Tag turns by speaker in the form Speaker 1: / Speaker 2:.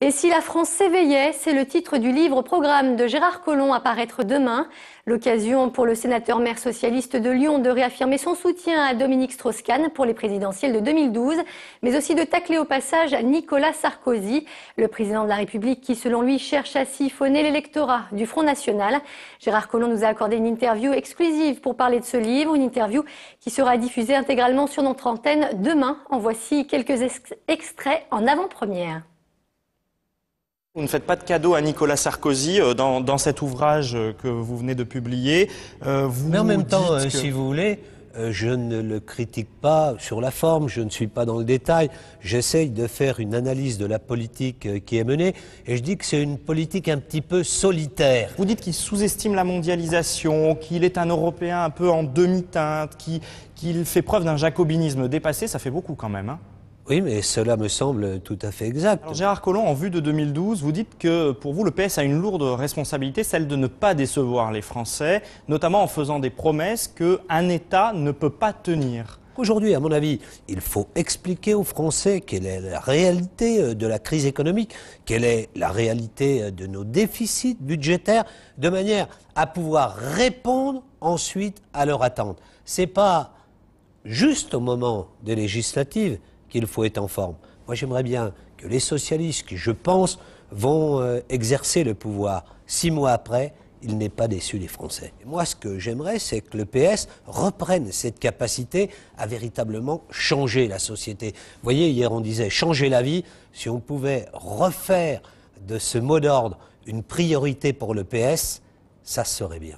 Speaker 1: Et si la France s'éveillait, c'est le titre du livre-programme de Gérard Collomb à paraître demain. L'occasion pour le sénateur maire socialiste de Lyon de réaffirmer son soutien à Dominique Strauss-Kahn pour les présidentielles de 2012, mais aussi de tacler au passage Nicolas Sarkozy, le président de la République qui, selon lui, cherche à siphonner l'électorat du Front National. Gérard Collomb nous a accordé une interview exclusive pour parler de ce livre, une interview qui sera diffusée intégralement sur notre antenne demain. En voici quelques extraits en avant-première.
Speaker 2: Vous ne faites pas de cadeau à Nicolas Sarkozy dans cet ouvrage que vous venez de publier.
Speaker 3: Mais en même temps, si vous voulez, je ne le critique pas sur la forme, je ne suis pas dans le détail. J'essaye de faire une analyse de la politique qui est menée et je dis que c'est une politique un petit peu solitaire.
Speaker 2: Vous dites qu'il sous-estime la mondialisation, qu'il est un Européen un peu en demi-teinte, qu'il fait preuve d'un jacobinisme dépassé. Ça fait beaucoup quand même, hein.
Speaker 3: Oui, mais cela me semble tout à fait exact.
Speaker 2: Alors Gérard Collomb, en vue de 2012, vous dites que pour vous, le PS a une lourde responsabilité, celle de ne pas décevoir les Français, notamment en faisant des promesses qu'un État ne peut pas tenir.
Speaker 3: Aujourd'hui, à mon avis, il faut expliquer aux Français quelle est la réalité de la crise économique, quelle est la réalité de nos déficits budgétaires, de manière à pouvoir répondre ensuite à leurs attentes. C'est pas juste au moment des législatives qu'il faut être en forme. Moi, j'aimerais bien que les socialistes, qui, je pense, vont exercer le pouvoir 6 mois après, ils n'aient pas déçu les Français. Et moi, ce que j'aimerais, c'est que le PS reprenne cette capacité à véritablement changer la société. Vous voyez, hier, on disait changer la vie. Si on pouvait refaire de ce mot d'ordre une priorité pour le PS, ça serait bien.